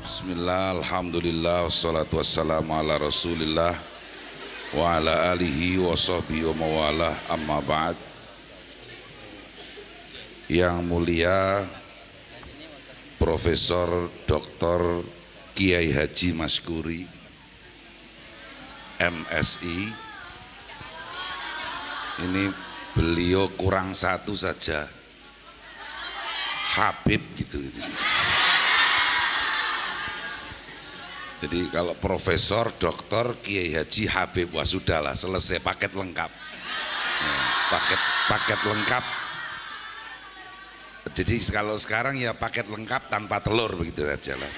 Bismillah, alhamdulillah, wassalatu wassalamu ala rasulillah wa ala alihi wa sahbihi wa mawalah, amma ba'd. Yang mulia Profesor Dr. Kiai Haji Maskuri MSI, ini beliau kurang satu saja, Habib gitu. Jadi kalau Profesor Dr. Kiai Haji Habib, wah sudahlah, selesai, paket lengkap. Paket lengkap. Jadi kalau sekarang ya paket lengkap tanpa telur, begitu saja lah.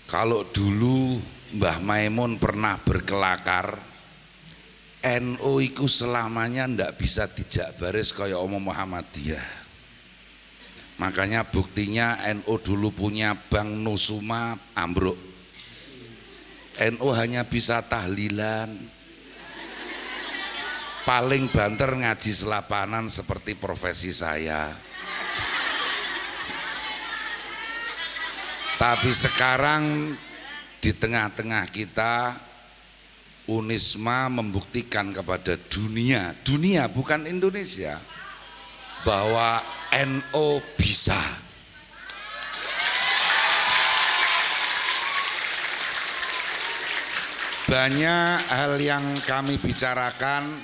Kalau dulu Mbah Maimun pernah berkelakar, NU iku selamanya ndak bisa dijak baris kaya Omong Muhammadiyah. Makanya buktinya NU dulu punya Bank Nusuma ambruk. NU hanya bisa tahlilan, paling banter ngaji selapanan seperti profesi saya. Tapi sekarang di tengah-tengah kita, Unisma membuktikan kepada dunia bukan Indonesia, bahwa NU bisa. Banyak hal yang kami bicarakan.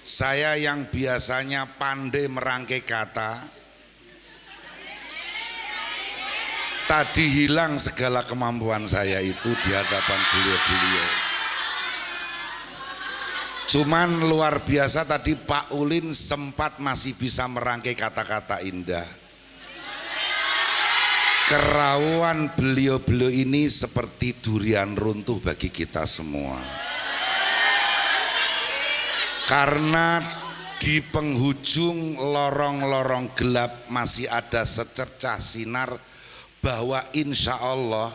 Saya yang biasanya pandai merangkai kata, tadi hilang segala kemampuan saya itu di hadapan beliau-beliau. Cuman luar biasa tadi Pak Ulin sempat masih bisa merangkai kata-kata indah. Kerawan beliau-beliau ini seperti durian runtuh bagi kita semua. Karena di penghujung lorong-lorong gelap masih ada secercah sinar bahwa insya Allah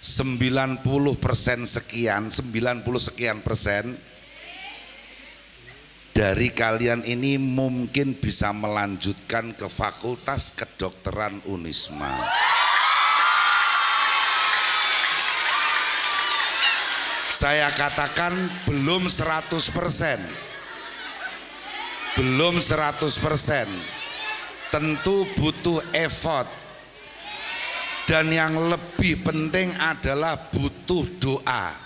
90 sekian persen dari kalian ini mungkin bisa melanjutkan ke Fakultas Kedokteran Unisma. Saya katakan belum 100%. Belum 100%. Tentu butuh effort. Dan yang lebih penting adalah butuh doa.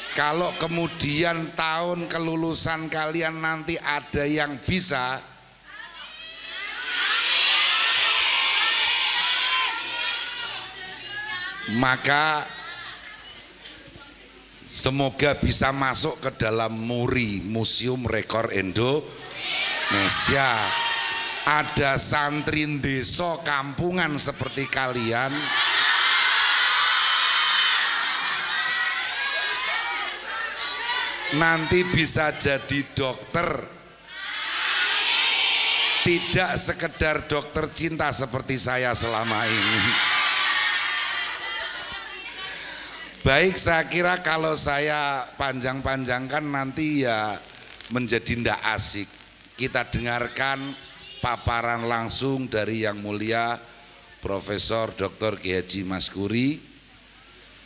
Kalau kemudian tahun kelulusan kalian nanti ada yang bisa, maka semoga bisa masuk ke dalam MURI, Museum Rekor Indonesia. Ada santri desa kampungan seperti kalian, nanti bisa jadi dokter, tidak sekedar dokter cinta seperti saya selama ini. Baik, saya kira kalau saya panjang-panjangkan nanti ya menjadi ndak asik. Kita dengarkan paparan langsung dari Yang Mulia Profesor Dr. Kiai Haji Maskuri.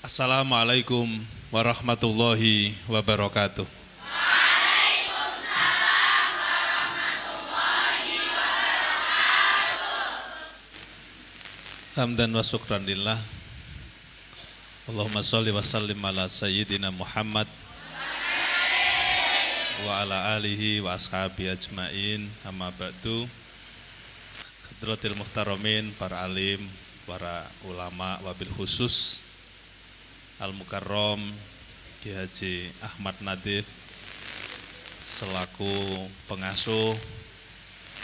Assalamualaikum warahmatullahi wabarakatuh. Waalaikumsalam warahmatullahi wabarakatuh. Hamdan wa syukran lillah. Allahumma sholli wa sallim ala sayyidina Muhammad wa ala alihi wa ashabi ajmain. Amma ba'du. Hadratil muhtaramin, para alim, para ulama, wabil khusus Al-Mukarram Ki Haji Ahmad Nadif selaku pengasuh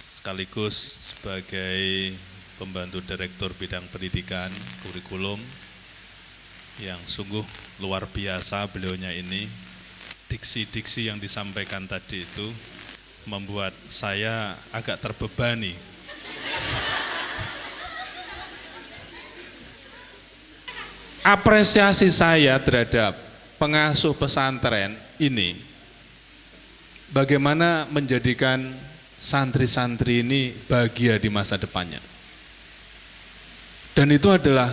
sekaligus sebagai pembantu direktur bidang pendidikan kurikulum, yang sungguh luar biasa beliaunya ini. Diksi-diksi yang disampaikan tadi itu membuat saya agak terbebani. Apresiasi saya terhadap pengasuh pesantren ini, bagaimana menjadikan santri-santri ini bahagia di masa depannya. Dan itu adalah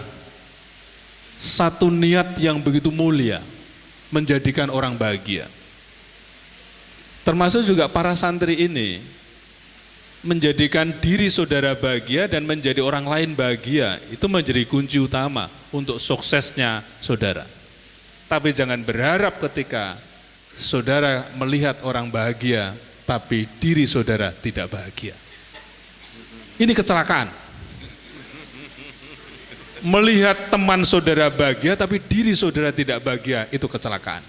satu niat yang begitu mulia, menjadikan orang bahagia. Termasuk juga para santri ini menjadikan diri saudara bahagia dan menjadi orang lain bahagia. Itu menjadi kunci utama untuk suksesnya saudara. Tapi jangan berharap ketika saudara melihat orang bahagia, tapi diri saudara tidak bahagia. Ini kecelakaan. Melihat teman saudara bahagia tapi diri saudara tidak bahagia, itu kecelakaan.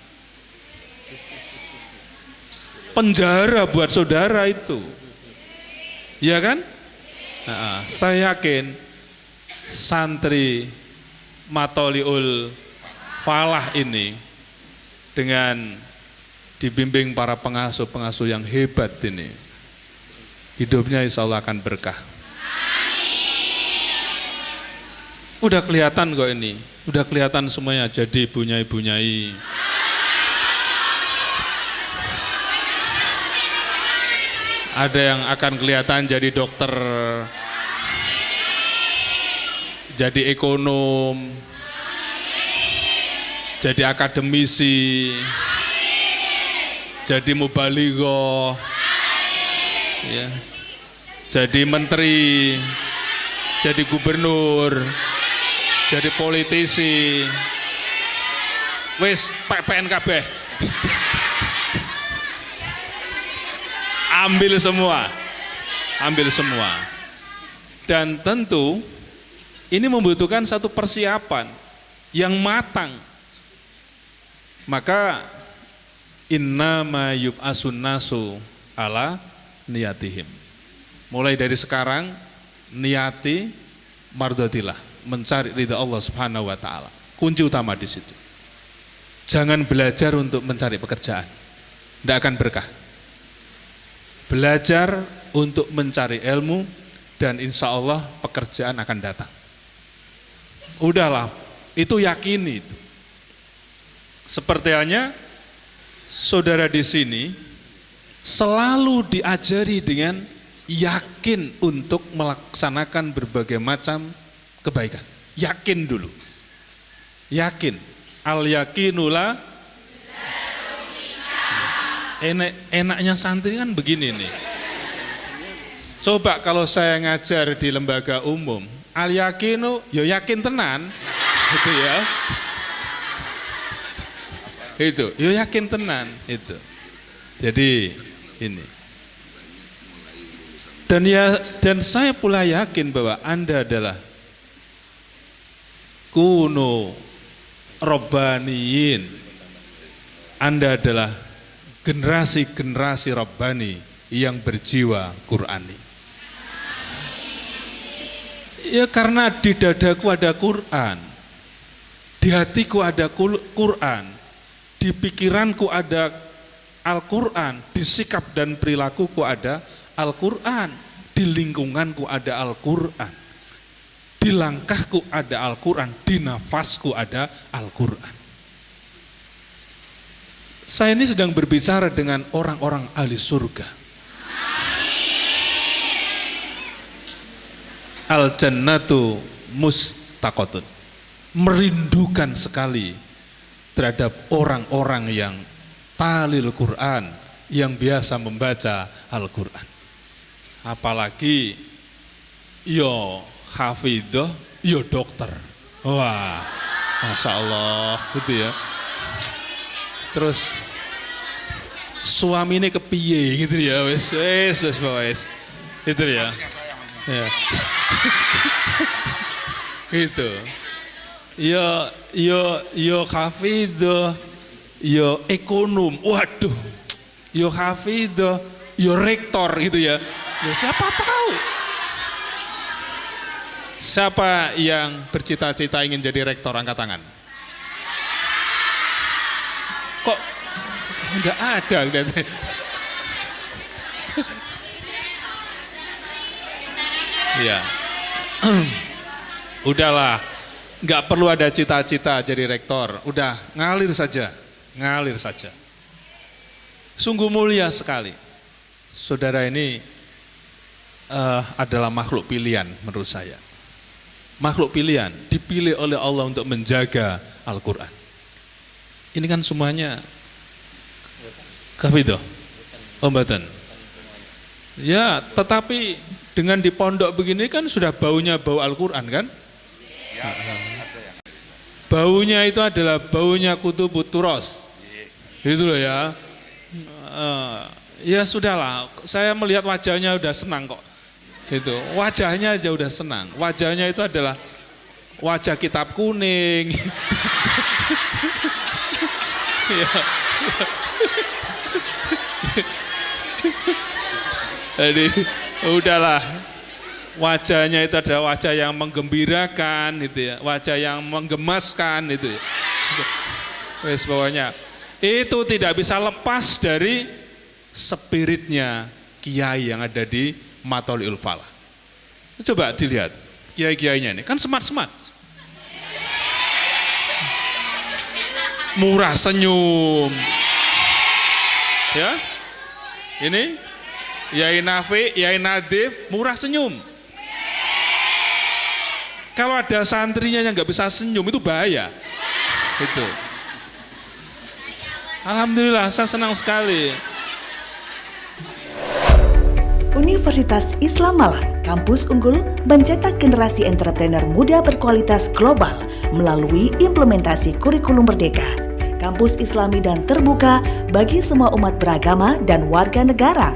Penjara buat saudara itu, ya kan? Nah, saya yakin santri Matoliul Falah ini dengan dibimbing para pengasuh-pengasuh yang hebat ini, hidupnya insya Allah akan berkah. Udah kelihatan kok ini, udah kelihatan semuanya jadi bunyai-bunyai. Ada yang akan kelihatan jadi dokter, jadi ekonom, jadi akademisi, jadi mubalighoh, ya, jadi menteri, jadi gubernur, jadi politisi, wis PPN kabeh. Ambil semua. Dan tentu ini membutuhkan satu persiapan yang matang. Maka innama yub'asun nasu ala niyatihim. Mulai dari sekarang niati mardhatillah, mencari ridha Allah Subhanahu wa taala. Kunci utama di situ. Jangan belajar untuk mencari pekerjaan. Tidak akan berkah. Belajar untuk mencari ilmu dan insya Allah pekerjaan akan datang. Udahlah, itu yakini itu. Seperti hanya saudara di sini selalu diajari dengan yakin untuk melaksanakan berbagai macam kebaikan. Yakin dulu. Yakin. Al-yakinula. Enaknya santri kan begini nih. Coba kalau saya ngajar di lembaga umum, al-yakinu, ya yakin tenan. Gitu ya. Itu, ya yakin tenan itu. Jadi ini. Dan saya pula yakin bahwa Anda adalah kunu robbaniyin. Anda adalah generasi-generasi Rabbani yang berjiwa Qur'ani. Ya karena di dadaku ada Qur'an, di hatiku ada Qur'an, di pikiranku ada Al-Qur'an, di sikap dan perilakuku ada Al-Qur'an, di lingkunganku ada Al-Qur'an, di langkahku ada Al-Qur'an, di nafasku ada Al-Qur'an. Saya ini sedang berbicara dengan orang-orang ahli surga. Al-jannatu mustaqotun. Merindukan sekali terhadap orang-orang yang talil Quran, yang biasa membaca Al-Quran. Apalagi yo hafidhoh Yo dokter. Wah, Masya Allah gitu ya. Terus suami ini kepiye gitu ya, wes itu ya. Ya. Gitu. Yo hafidh, yo ekonom. Waduh. Yo hafidh, yo rektor gitu ya. Ya siapa tahu. Siapa yang bercita-cita ingin jadi rektor, angkat tangan? Kok enggak ada? Ya. Udahlah, enggak perlu ada cita-cita jadi rektor. Udah, ngalir saja. Sungguh mulia sekali. Saudara ini adalah makhluk pilihan menurut saya. Makhluk pilihan, dipilih oleh Allah untuk menjaga Al-Quran. Ini kan semuanya kafidah, ombatan. Ya, tetapi dengan di pondok begini kan sudah baunya bau Al-Quran kan? Baunya itu adalah baunya kutubut turos. Itu loh ya. Ya sudahlah, saya melihat wajahnya udah senang kok. Gitu. Wajahnya aja udah senang. Wajahnya itu adalah wajah kitab kuning. Ya. Jadi udahlah. Wajahnya itu adalah wajah yang menggembirakan gitu ya. Wajah yang menggemaskan itu ya. Wes pokoknya itu tidak bisa lepas dari spiritnya kiai yang ada di Matoliul Falah. Coba dilihat kiai-kiainya ini kan smart-smart. Murah senyum. Ya. Ini Yai Nafi, Yai Nadif, murah senyum. Kalau ada santrinya yang nggak bisa senyum itu bahaya. Itu. Alhamdulillah, saya senang sekali. Universitas Islam Malang, kampus unggul mencetak generasi entrepreneur muda berkualitas global melalui implementasi kurikulum merdeka. Kampus Islami dan terbuka bagi semua umat beragama dan warga negara.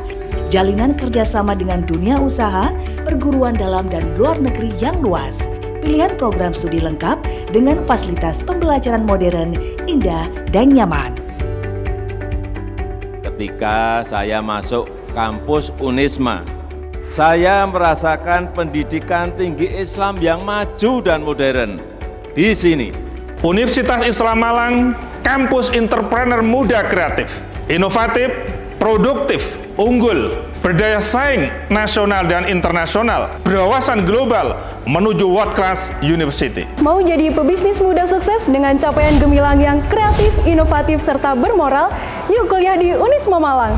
Jalinan kerjasama dengan dunia usaha, perguruan dalam dan luar negeri yang luas. Pilihan program studi lengkap dengan fasilitas pembelajaran modern, indah, dan nyaman. Ketika saya masuk kampus Unisma, saya merasakan pendidikan tinggi Islam yang maju dan modern. Di sini, Universitas Islam Malang, kampus entrepreneur muda kreatif, inovatif, produktif, unggul, berdaya saing nasional dan internasional, berwawasan global menuju world class university. Mau jadi pebisnis muda sukses dengan capaian gemilang yang kreatif, inovatif, serta bermoral? Yuk kuliah di Unisma Malang.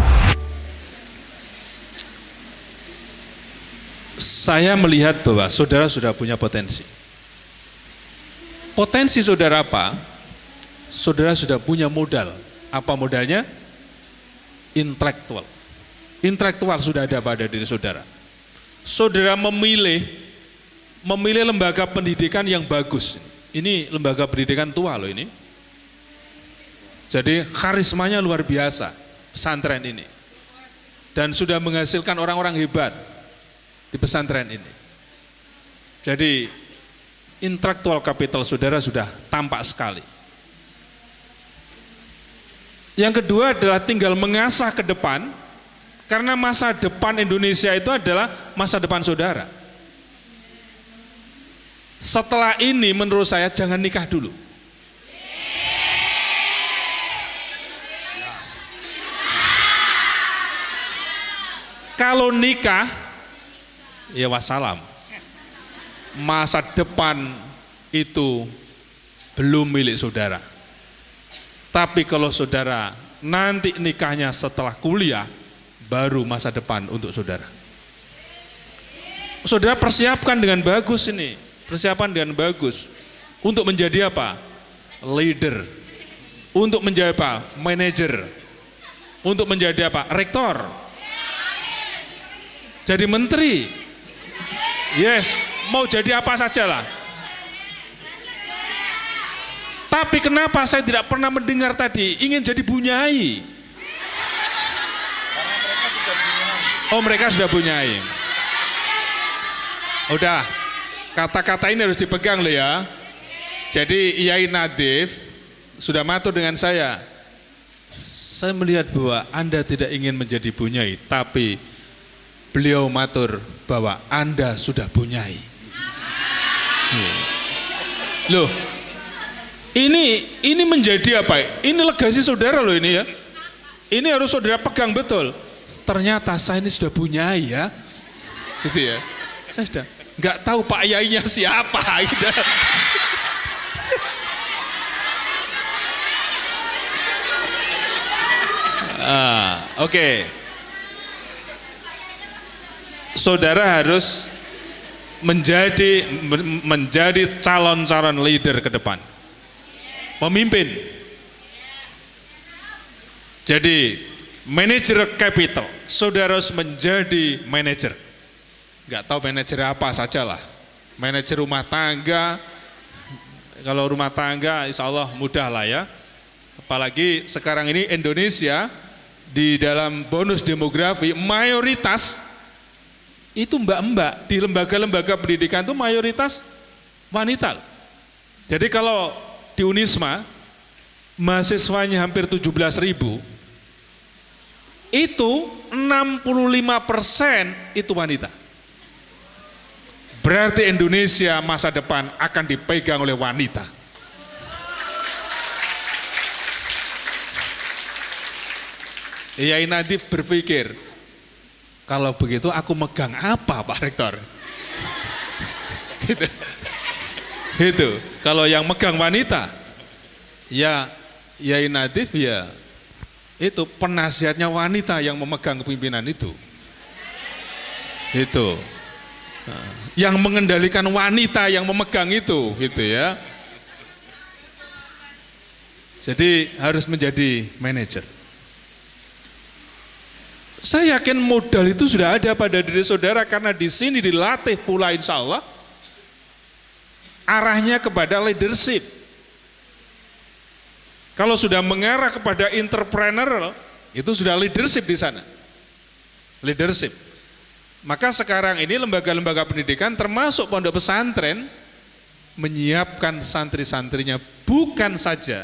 Saya melihat bahwa saudara sudah punya potensi. Potensi saudara apa? Saudara sudah punya modal. Apa modalnya? Intelektual. Intelektual sudah ada pada diri saudara. Saudara memilih lembaga pendidikan yang bagus. Ini lembaga pendidikan tua loh ini. Jadi karismanya luar biasa pesantren ini. Dan sudah menghasilkan orang-orang hebat di pesantren ini. Jadi intellectual capital saudara sudah tampak sekali. Yang kedua adalah tinggal mengasah ke depan, karena masa depan Indonesia itu adalah masa depan saudara. Setelah ini menurut saya jangan nikah dulu. Kalau nikah, ya wassalam. Masa depan itu belum milik saudara. Tapi kalau saudara nanti nikahnya setelah kuliah, baru masa depan untuk saudara. Saudara persiapkan dengan bagus ini. Persiapan dengan bagus. Untuk menjadi apa? Leader. Untuk menjadi apa? Manager. Untuk menjadi apa? Rektor. Jadi menteri. Yes, mau jadi apa saja lah. Tapi kenapa saya tidak pernah mendengar tadi ingin jadi bunyai? Oh, mereka sudah bunyai. Udah, kata-kata ini harus dipegang loh ya. Jadi Yai Nadif sudah matur dengan saya. Saya melihat bahwa Anda tidak ingin menjadi bunyai, tapi beliau matur bahwa Anda sudah bunyai. Loh, ini menjadi apa? Ini legasi saudara loh ini ya. Ini harus saudara pegang betul. Ternyata saya ini sudah bunyai ya, gitu ya. Saya sudah nggak tahu Pak Yainya siapa. Gitu. Oke. Saudara harus menjadi calon-calon leader ke depan, pemimpin. Jadi manajer capital, saudara harus menjadi manajer. Nggak tahu manajer apa sajalah, manajer rumah tangga. Kalau rumah tangga, insya Allah mudah lah ya. Apalagi sekarang ini Indonesia di dalam bonus demografi mayoritas itu mbak-mbak di lembaga-lembaga pendidikan itu mayoritas wanita. Jadi kalau di Unisma mahasiswanya hampir 17.000, itu 65% itu wanita. Berarti Indonesia masa depan akan dipegang oleh wanita. Yai Nadif berpikir, kalau begitu aku megang apa Pak Rektor? Itu kalau yang megang wanita, ya Yai Nadif ya itu penasihatnya wanita yang memegang kepemimpinan itu. Itu yang mengendalikan wanita yang memegang itu, gitu ya. Jadi harus menjadi manajer. Saya yakin modal itu sudah ada pada diri saudara karena di sini dilatih pula insya Allah arahnya kepada leadership. Kalau sudah mengarah kepada entrepreneur, itu sudah leadership di sana. Leadership. Maka sekarang ini lembaga-lembaga pendidikan termasuk pondok pesantren menyiapkan santri-santrinya bukan saja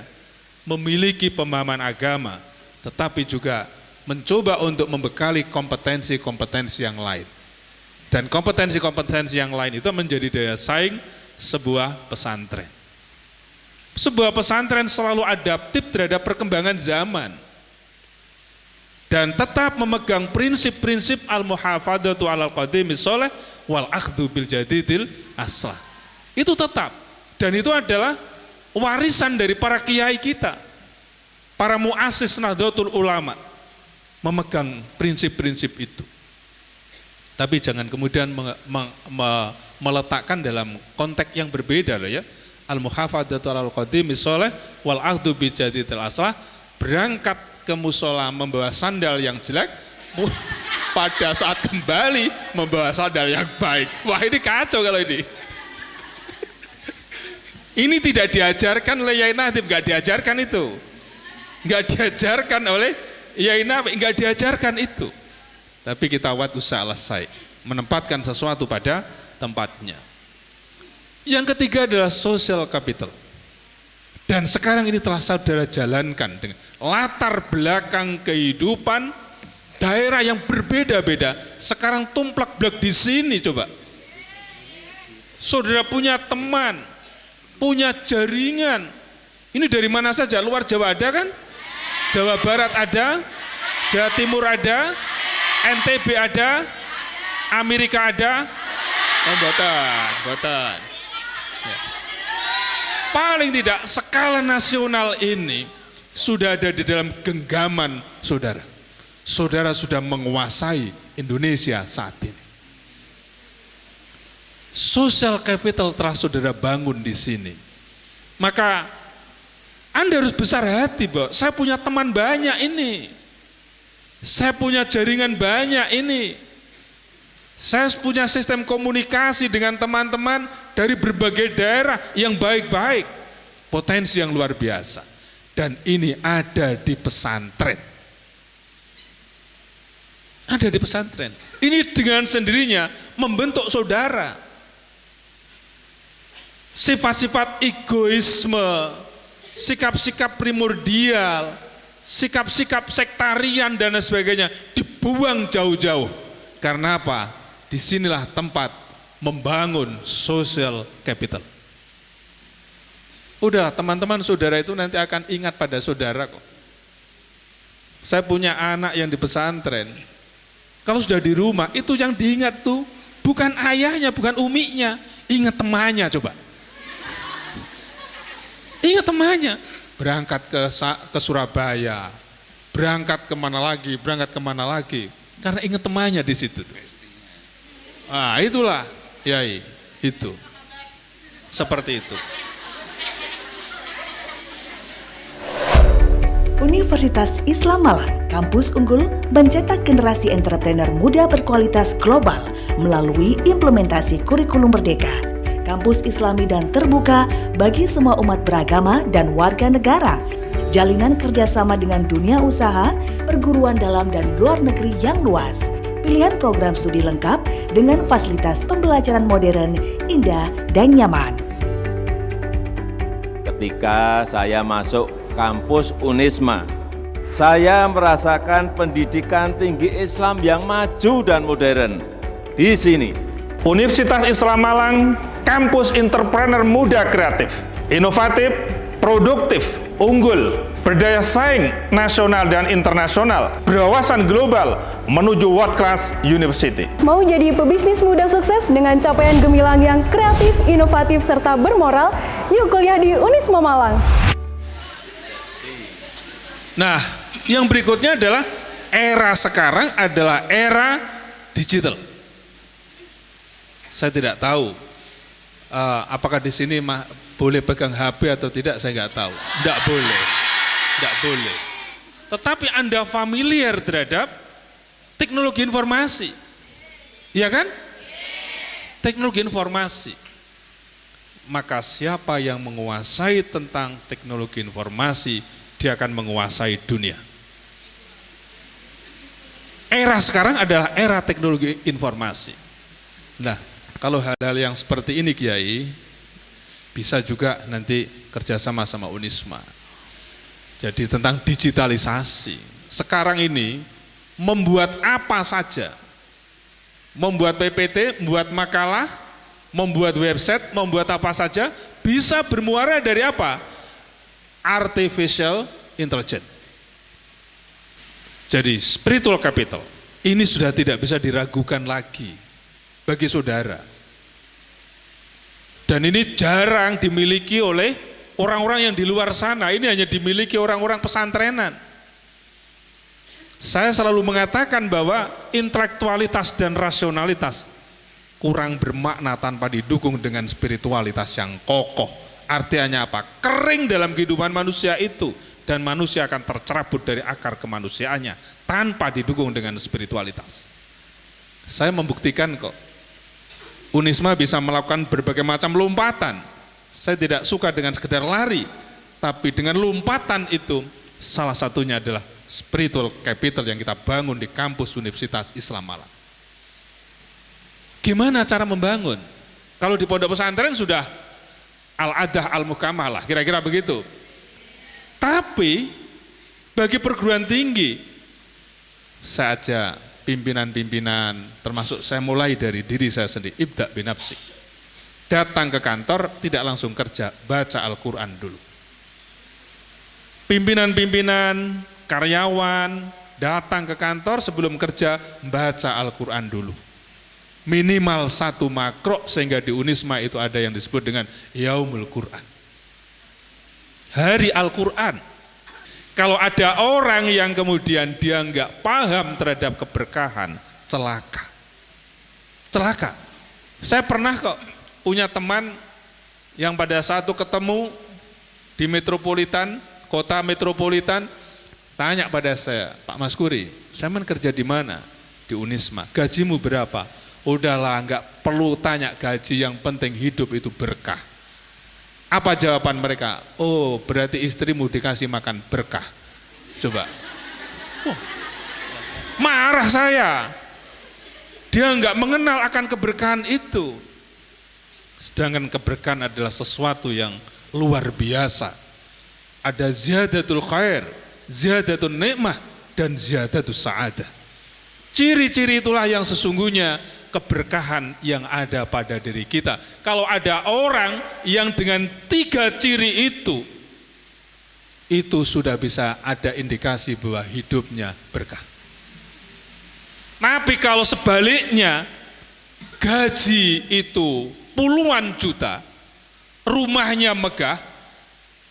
memiliki pemahaman agama, tetapi juga mencoba untuk membekali kompetensi-kompetensi yang lain. Dan kompetensi-kompetensi yang lain itu menjadi daya saing sebuah pesantren. Sebuah pesantren selalu adaptif terhadap perkembangan zaman. Dan tetap memegang prinsip-prinsip al-muhafadzatu alal qadimis sholeh wal akhdhu bil jadidil aslah. Itu tetap. Dan itu adalah warisan dari para kiai kita. Para muassis Nahdlatul Ulama. Memegang prinsip-prinsip itu. Tapi jangan kemudian meletakkan dalam konteks yang berbeda loh ya. Al-muhafadzatu alal qadimis sholeh wal akhdhu bil jadidil aslah. Berangkat ke musola membawa sandal yang jelek, pada saat kembali membawa sandal yang baik. Wah, ini kacau kalau ini. Ini tidak diajarkan oleh Yai Nadif, nggak diajarkan itu. Nggak diajarkan oleh Yai Nadif, nggak diajarkan itu. Tapi kita usaha selesai, menempatkan sesuatu pada tempatnya. Yang ketiga adalah social capital. Dan sekarang ini telah saudara jalankan dengan latar belakang kehidupan daerah yang berbeda-beda. Sekarang tumplak-blak di sini coba. Saudara punya teman, punya jaringan. Ini dari mana saja? Luar Jawa ada kan? Jawa Barat ada, Jawa Timur ada, NTB ada, Amerika ada. Oh, botan. Ya. Paling tidak skala nasional ini sudah ada di dalam genggaman saudara. Saudara sudah menguasai Indonesia saat ini. Social capital telah saudara bangun di sini. Maka Anda harus besar hati bahwa saya punya teman banyak ini. Saya punya jaringan banyak ini. Saya punya sistem komunikasi dengan teman-teman dari berbagai daerah yang baik-baik. Potensi yang luar biasa. Dan ini ada di pesantren. Ada di pesantren. Ini dengan sendirinya membentuk saudara. Sifat-sifat egoisme, sikap-sikap primordial, sikap-sikap sektarian dan sebagainya dibuang jauh-jauh. Karena apa? Disinilah tempat membangun social capital. Udah, teman-teman saudara itu nanti akan ingat pada saudara kok. Saya punya anak yang di pesantren. Kalau sudah di rumah, itu yang diingat tuh bukan ayahnya, bukan uminya, ingat temannya coba. Ingat temannya, berangkat ke Surabaya, berangkat kemana lagi, karena ingat temannya di situ. Ah, itulah, Yai, itu, seperti itu. Universitas Islam Malang, kampus unggul mencetak generasi entrepreneur muda berkualitas global melalui implementasi kurikulum merdeka. Kampus Islami dan terbuka bagi semua umat beragama dan warga negara. Jalinan kerjasama dengan dunia usaha, perguruan dalam dan luar negeri yang luas. Pilihan program studi lengkap dengan fasilitas pembelajaran modern, indah, dan nyaman. Ketika saya masuk kampus Unisma, saya merasakan pendidikan tinggi Islam yang maju dan modern. Di sini, Universitas Islam Malang, kampus entrepreneur muda kreatif, inovatif, produktif, unggul, berdaya saing nasional dan internasional, berwawasan global menuju world class university. Mau jadi pebisnis muda sukses dengan capaian gemilang yang kreatif, inovatif, serta bermoral? Yuk kuliah di Unisma Malang. Nah, yang berikutnya adalah era sekarang adalah era digital. Saya tidak tahu apakah di sini boleh pegang HP atau tidak, saya nggak tahu. Tidak boleh. Tetapi Anda familiar terhadap teknologi informasi, ya kan? Teknologi informasi. Maka siapa yang menguasai tentang teknologi informasi, dia akan menguasai dunia. Era sekarang adalah era teknologi informasi. Nah, kalau hal-hal yang seperti ini Kiai, bisa juga nanti kerjasama sama Unisma. Jadi tentang digitalisasi. Sekarang ini membuat apa saja, membuat PPT, membuat makalah, membuat website, membuat apa saja, bisa bermuara dari apa? Artificial intelligence. Jadi spiritual capital ini sudah tidak bisa diragukan lagi bagi saudara. Dan ini jarang dimiliki oleh orang-orang yang di luar sana. Ini hanya dimiliki orang-orang pesantrenan. Saya selalu mengatakan bahwa intelektualitas dan rasionalitas kurang bermakna tanpa didukung dengan spiritualitas yang kokoh. Artinya apa? Kering dalam kehidupan manusia itu, dan manusia akan tercerabut dari akar kemanusiaannya tanpa didukung dengan spiritualitas. Saya membuktikan kok, Unisma bisa melakukan berbagai macam lompatan. Saya tidak suka dengan sekedar lari, tapi dengan lompatan itu salah satunya adalah spiritual capital yang kita bangun di kampus Universitas Islam Malang. Gimana cara membangun? Kalau di pondok pesantren sudah al-adah al-mukamah lah, kira-kira begitu. Tapi bagi perguruan tinggi, saya ajak pimpinan-pimpinan, termasuk saya mulai dari diri saya sendiri, ibda binafsik. Datang ke kantor, tidak langsung kerja, baca Al-Quran dulu. Pimpinan-pimpinan, karyawan, datang ke kantor sebelum kerja, baca Al-Quran dulu. Minimal 1 makro, sehingga di Unisma itu ada yang disebut dengan Yaumul Quran. Hari Al-Quran. Kalau ada orang yang kemudian dia nggak paham terhadap keberkahan, celaka. Celaka. Saya pernah kok punya teman yang pada saat itu ketemu di metropolitan, kota metropolitan, tanya pada saya, Pak Maskuri, saya kerja di mana? Di Unisma. Gajimu berapa? Udahlah, nggak perlu tanya gaji, yang penting hidup itu berkah. Apa jawaban mereka? Oh, berarti istrimu dikasih makan berkah. Coba. Oh, marah saya. Dia nggak mengenal akan keberkahan itu. Sedangkan keberkahan adalah sesuatu yang luar biasa. Ada ziyadatul khair, ziyadatul nikmah, dan ziyadatul sa'adah. Ciri-ciri itulah yang sesungguhnya keberkahan yang ada pada diri kita. Kalau ada orang yang dengan 3 ciri itu sudah bisa ada indikasi bahwa hidupnya berkah. Tapi kalau sebaliknya, gaji itu puluhan juta, rumahnya megah,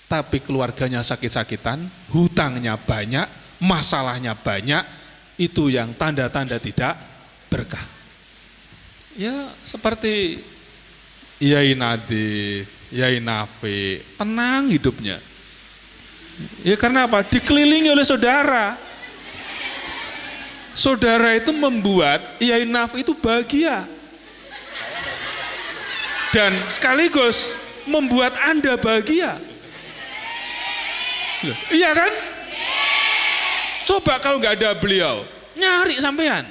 tapi keluarganya sakit-sakitan, hutangnya banyak, masalahnya banyak, itu yang tanda-tanda tidak berkah. Ya seperti Yai Nadif, Yai Nafi, tenang hidupnya. Ya karena apa? Dikelilingi oleh saudara. Saudara itu membuat Yai Nafi itu bahagia. Dan sekaligus membuat Anda bahagia. Loh, iya kan? Coba kalau nggak ada beliau, nyari sampean.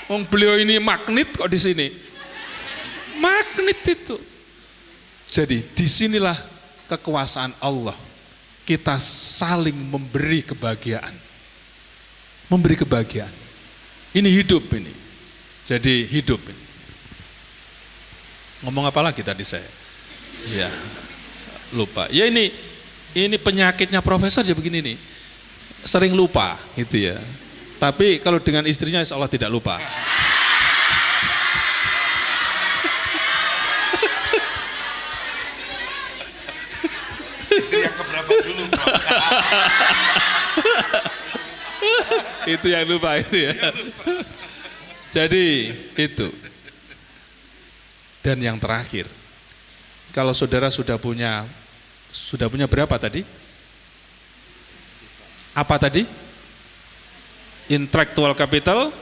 Beliau ini magnet kok di sini. Magnet itu. Jadi disinilah kekuasaan Allah. Kita saling memberi kebahagiaan. Memberi kebahagiaan. Ini hidup ini. Jadi hidup ini. Ngomong apa lagi tadi saya? Ya, lupa. Ya ini penyakitnya profesor ya begini nih. Sering lupa gitu ya. Tapi kalau dengan istrinya insya Allah tidak lupa. Istri yang keberapa dulu, Bro? Itu yang lupa itu ya. Jadi itu. Dan yang terakhir, kalau saudara sudah punya berapa tadi? Apa tadi? Intellectual capital,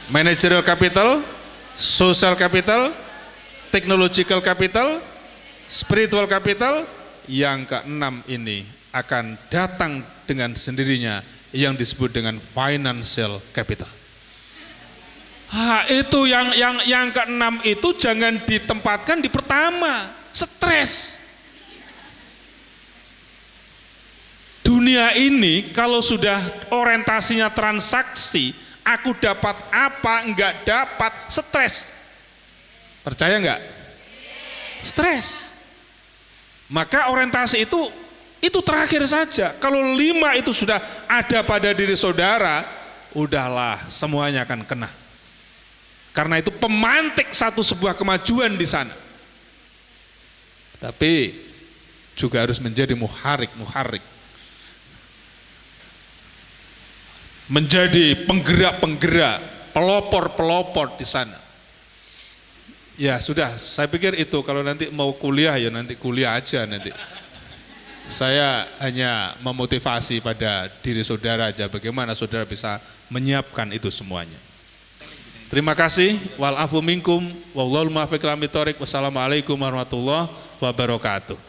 managerial capital, social capital, technological capital, spiritual capital. Yang ke-6 ini akan datang dengan sendirinya yang disebut dengan financial capital. Itu yang ke-6 itu jangan ditempatkan di pertama, stres. Dunia ini kalau sudah orientasinya transaksi, aku dapat apa, enggak dapat, stres. Percaya enggak? Stres. Maka orientasi itu terakhir saja. Kalau 5 itu sudah ada pada diri saudara, udahlah semuanya akan kena. Karena itu pemantik sebuah kemajuan di sana. Tapi juga harus menjadi muharik. Menjadi penggerak-penggerak, pelopor-pelopor di sana. Ya sudah, saya pikir itu. Kalau nanti mau kuliah ya nanti kuliah aja nanti. Saya hanya memotivasi pada diri saudara aja bagaimana saudara bisa menyiapkan itu semuanya. Terima kasih. Wal afu minkum wallahu muwaffiq ila aqwamit thoriq. Wassalamualaikum warahmatullahi wabarakatuh.